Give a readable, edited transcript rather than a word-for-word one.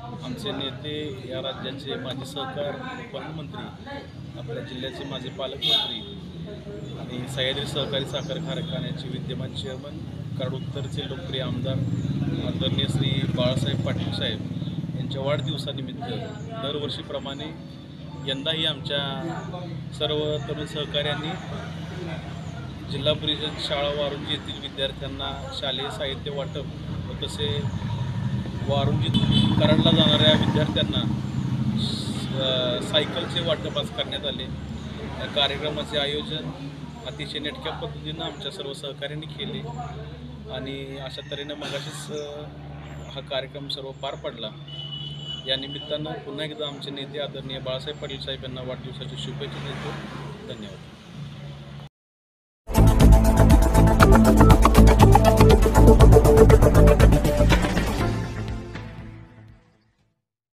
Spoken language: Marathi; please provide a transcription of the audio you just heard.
आमचे नेते, या राज्याचे माजी सहकार उपमुख्यमंत्री, आपल्या जिल्ह्याचे माजी पालकमंत्री आणि सह्याद्री सहकारी साखर कारखान्याचे विद्यमान चेअरमन, कराड उत्तरचे लोकप्रिय आमदार आदरणीय श्री बाळासाहेब पाटील साहेब यांच्या वाढदिवसानिमित्त दरवर्षीप्रमाणे यंदाही आमच्या सर्व तरुण सहकाऱ्यांनी जिल्हा परिषद शाळा वारुंजी येथील विद्यार्थ्यांना शालेय साहित्य वाटप व तसे वारुंजी कराडला जाणाऱ्या विद्यार्थ्यांना सायकलचे वाटप आज करण्यात आले। या कार्यक्रमाचे आयोजन अतिशय नेटक्या पद्धतीनं आमच्या सर्व सहकाऱ्यांनी केले आणि अशा तऱ्हेनं मगाशीच हा कार्यक्रम सर्व पार पडला। या निमित्तानं पुन्हा एकदा आमचे नेते आदरणीय बाळासाहेब पाटील साहेब यांना वाढदिवसाच्या शुभेच्छा देतो। धन्यवाद।